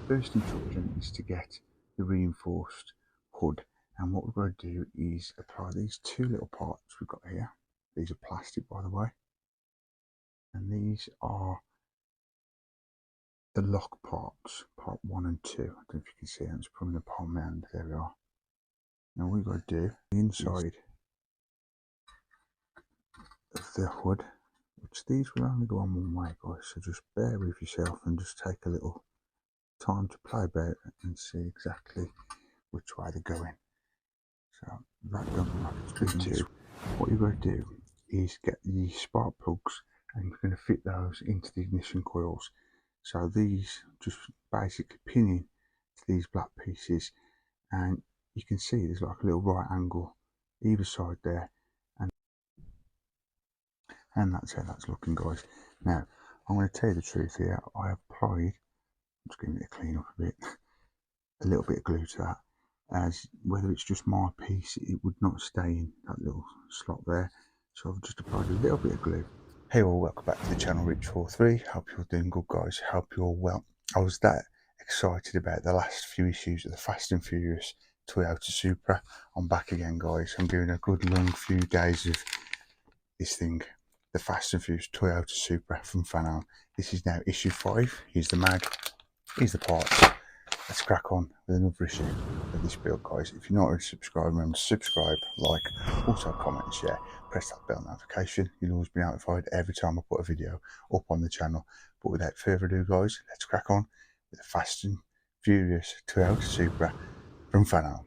First instruction is to get the reinforced hood, and what we've got to do is apply these two little parts we've got here. These are plastic, by the way, and these are the lock parts, part 1 and 2. I don't know if you can see them, it's from the palm end. There we are. Now what we've got to do the inside of the hood, which these will only go on one way, guys, so just bear with yourself and just take a little time to play about and see exactly which way they're going. So that doesn't like it's good too. What you've got to do is get the spark plugs, and you're going to fit those into the ignition coils. So these just basically pinning to these black pieces, and you can see there's like a little right angle either side there, and that's how that's looking, guys. Now I'm going to tell you the truth here. I applied, I'm just giving it a clean up a bit, a little bit of glue to that, as whether it's just my piece, it would not stay in that little slot there, so I've just applied a little bit of glue. Hey all, welcome back to the channel, Rich43. Hope you're doing good, guys. Hope you're well. I was that excited about the last few issues of the Fast and Furious Toyota Supra. I'm back again, guys. I'm doing a good long few days of this thing, the Fast and Furious Toyota Supra from Fanhome. This is now issue 5. Here's the mag, here's the parts. Let's crack on with another issue of this build, guys. If you're not already subscribed, remember to subscribe, like, also comment and share. Press that bell notification. You'll always be notified every time I put a video up on the channel. But without further ado, guys, let's crack on with the Fast and Furious Toyota Supra from Fanhome.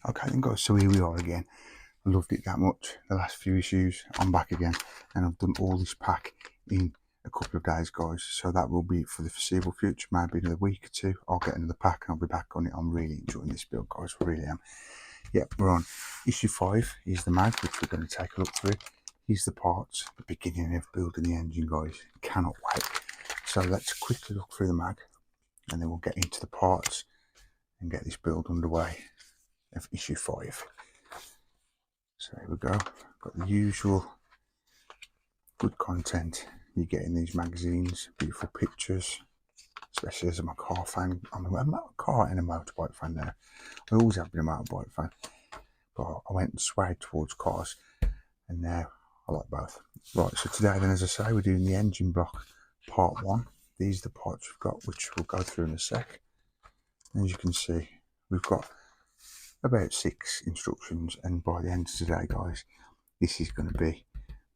Okay then, guys, so here we are again. I loved it that much, the last few issues. I'm back again, and I've done all this pack in a couple of days, guys, so that will be for the foreseeable future. Maybe in a week or two I'll get another pack and I'll be back on it. I'm really enjoying this build, guys, I really am. Yep, we're on issue 5. Here's the mag, which we're going to take a look through. Here's the parts, the beginning of building the engine, guys. Cannot wait. So let's quickly look through the mag, and then we'll get into the parts and get this build underway of issue 5. So here we go. Got the usual good content you get in these magazines. Beautiful pictures, especially as I'm a car fan. I'm a car and a motorbike fan now. I always have been a motorbike fan, but I went and swayed towards cars, and now I like both. Right, so today then, as I say, we're doing the engine block part 1. These are the parts we've got, which we'll go through in a sec. As you can see, we've got about 6 instructions, and by the end of today, guys, this is going to be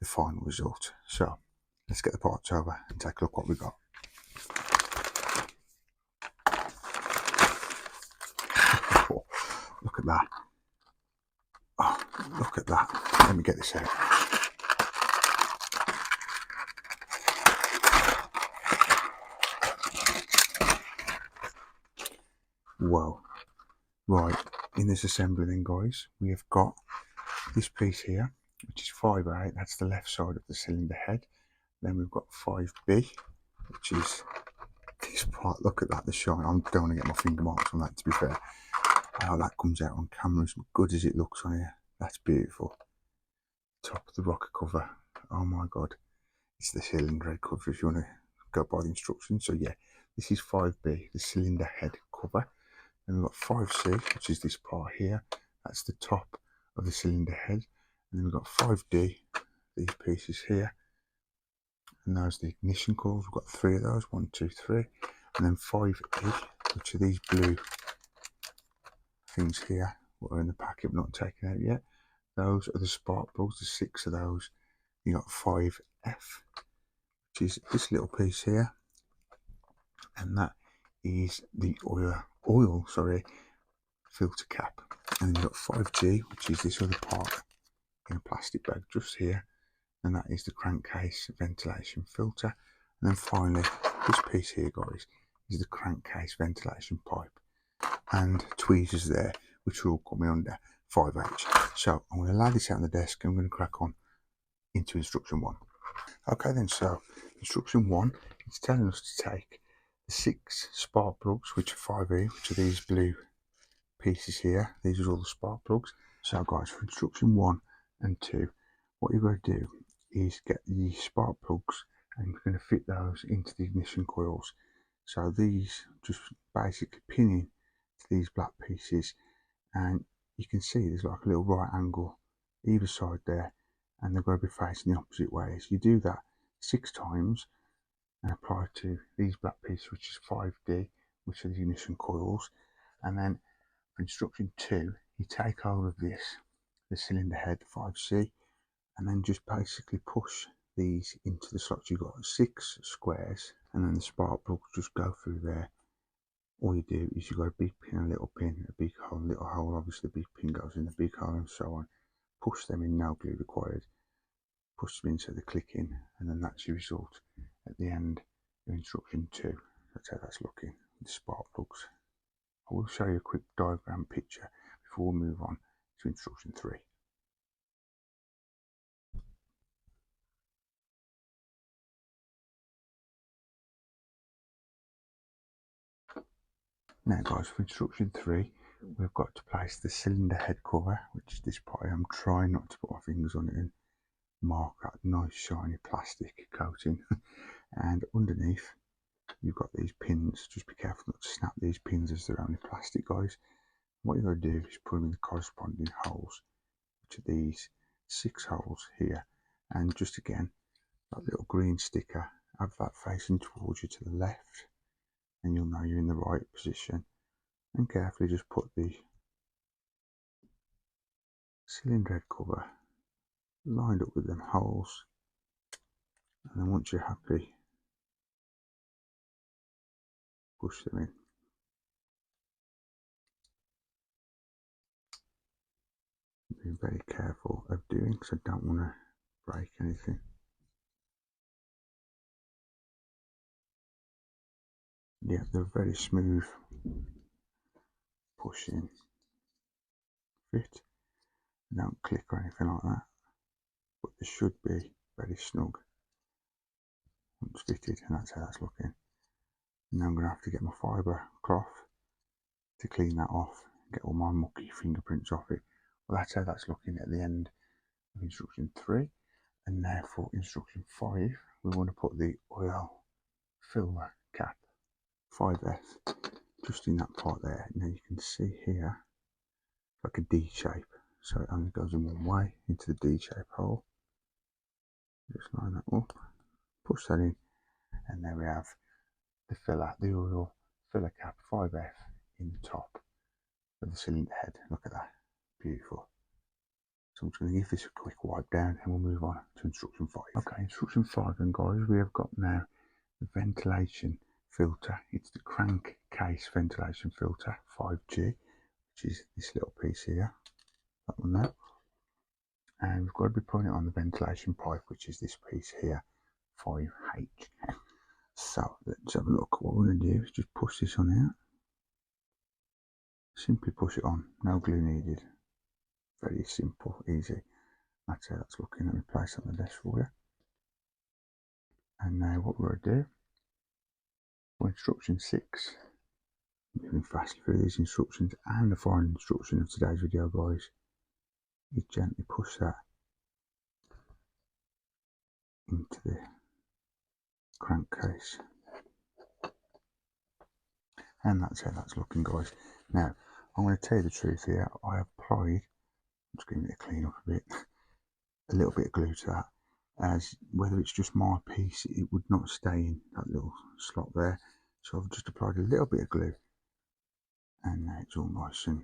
the final result. So let's get the parts over and take a look what we got. Oh, look at that. Oh, look at that. Let me get this out. Whoa. Right, in this assembly then, guys, we have got this piece here, which is 5A. That's the left side of the cylinder head. Then we've got 5B, which is this part. Look at that, the shine. I don't want to get my finger marks on that, to be fair. How that comes out on camera, as good as it looks on here. That's beautiful. Top of the rocker cover. Oh my god. It's the cylinder head cover if you want to go by the instructions. So yeah, this is 5B, the cylinder head cover. Then we've got 5C, which is this part here. That's the top of the cylinder head. And then we've got 5D, these pieces here, and those are the ignition coils. We've got 3 of those, 1, 2, 3, and then 5E, which are these blue things here, what are in the packet but not taken out yet. Those are the spark plugs, there's 6 of those. You got 5F, which is this little piece here, and that is the oil filter cap. And then you've got 5G, which is this other part in a plastic bag just here, and that is the crankcase ventilation filter. And then finally, this piece here, guys, is the crankcase ventilation pipe and tweezers there, which are all coming under 5H. So I'm going to lay this out on the desk and I'm going to crack on into instruction 1. Okay then, so instruction 1 is telling us to take the 6 spark plugs, which are 5E, which are these blue pieces here. These are all the spark plugs. So guys, for instruction 1 and 2, what you've got to do is get the spark plugs and you're going to fit those into the ignition coils. So these just basically pinning to these black pieces, and you can see there's like a little right angle either side there, and they've got to be facing the opposite ways. You do that 6 times and apply to these black pieces, which is 5D, which are the ignition coils. And then for instruction 2, you take hold of this, the cylinder head 5C, and then just basically push these into the slots. You've got 6 squares, and then the spark plugs just go through there. All you do is you've got a big pin, a little pin, a big hole, a little hole. Obviously the big pin goes in the big hole and so on. Push them in, no glue required. Push them in so they click in, and then that's your result at the end of instruction 2. That's how that's looking with the spark plugs. I will show you a quick diagram picture before we move on to instruction 3. Now guys, for instruction 3, we've got to place the cylinder head cover, which is this part. I'm trying not to put my fingers on it and mark that nice shiny plastic coating. And underneath you've got these pins. Just be careful not to snap these pins as they're only plastic, guys. What you've got to do is put them in the corresponding holes, which are these 6 holes here. And just again, that little green sticker, have that facing towards you to the left, and you'll know you're in the right position. And carefully just put the cylinder head cover lined up with them holes, and then once you're happy, push them in. Be very careful of doing, because I don't want to break anything. Yeah, they're very smooth pushing fit. They don't click or anything like that, but they should be very snug once fitted, and that's how that's looking. Now I'm going to have to get my fibre cloth to clean that off, get all my mucky fingerprints off it. Well, that's how that's looking at the end of instruction 3. And now for instruction 5, we want to put the oil filler cap 5F just in that part there. Now you can see here like a D shape, so it only goes in one way into the D shape hole. Just line that up, push that in, and there we have the filler, the oil filler cap 5F in the top of the cylinder head. Look at that, beautiful. So I'm just going to give this a quick wipe down and we'll move on to instruction 5. Okay, instruction 5 then guys, we have got now the ventilation filter. It's the crankcase ventilation filter 5G, which is this little piece here, that one there. And we've got to be putting it on the ventilation pipe, which is this piece here, 5H. So let's have a look. What we're going to do is just push this on out. Simply push it on, no glue needed. Very simple, easy. That's how that's looking. Let me place it on the desk for you. And now what we're going to do, for instruction 6, moving fast through these instructions, and the final instruction of today's video, guys, you gently push that into the crankcase. And that's how that's looking, guys. Now, I'm going to tell you the truth here. I applied Just giving it a clean up a bit. A little bit of glue to that, as whether it's just my piece, it would not stay in that little slot there. So I've just applied a little bit of glue, and now it's all nice and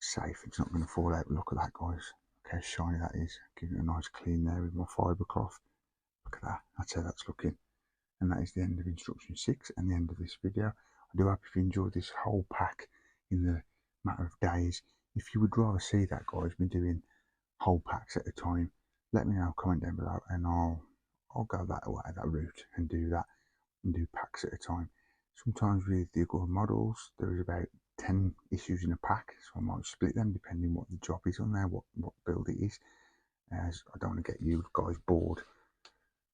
safe. It's not going to fall out. Look at that, guys. Look how shiny that is. Giving it a nice clean there with my fibre cloth. Look at that. That's how that's looking. And that is the end of instruction 6 and the end of this video. I do hope you enjoyed this whole pack in the matter of days. If you would rather see that, guys, me doing whole packs at a time, let me know, comment down below, and I'll go that way, that route, and do that, and do packs at a time. Sometimes with the other models there is about 10 issues in a pack, so I might split them depending what the job is on there, what build it is, as I don't want to get you guys bored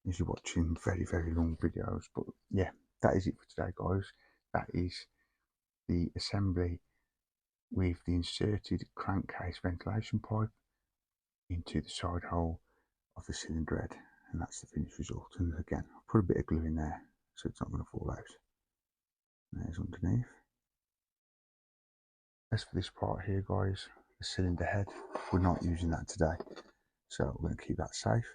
as you're watching very long videos. But yeah, that is it for today, guys. That is the assembly with the inserted crankcase ventilation pipe into the side hole of the cylinder head, and that's the finished result. And again, I'll put a bit of glue in there so it's not going to fall out. There's underneath. As for this part here, guys, the cylinder head, we're not using that today, so we're going to keep that safe.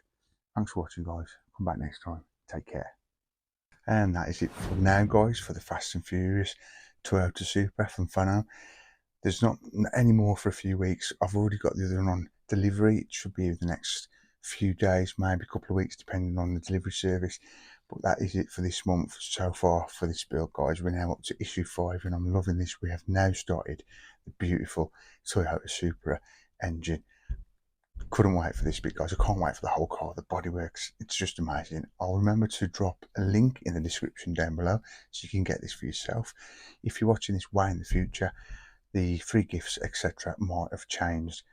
Thanks for watching, guys. Come back next time. Take care. And that is it for now, guys, for the Fast and Furious Toyota Supra from Fanhome. There's not any more for a few weeks. I've already got the other one on delivery. It should be the next few days, maybe a couple of weeks, depending on the delivery service. But that is it for this month so far for this build, guys. We're now up to issue 5, and I'm loving this. We have now started the beautiful Toyota Supra engine. Couldn't wait for this bit, guys. I can't wait for the whole car. The bodyworks, it's just amazing. I'll remember to drop a link in the description down below so you can get this for yourself. If you're watching this way in the future, the free gifts, etc., might have changed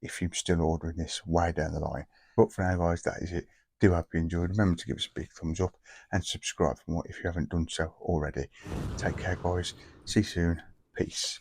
if you're still ordering this way down the line. But for now, guys, that is it. Do hope you enjoyed. Remember to give us a big thumbs up and subscribe for more if you haven't done so already. Take care, guys. See you soon. Peace.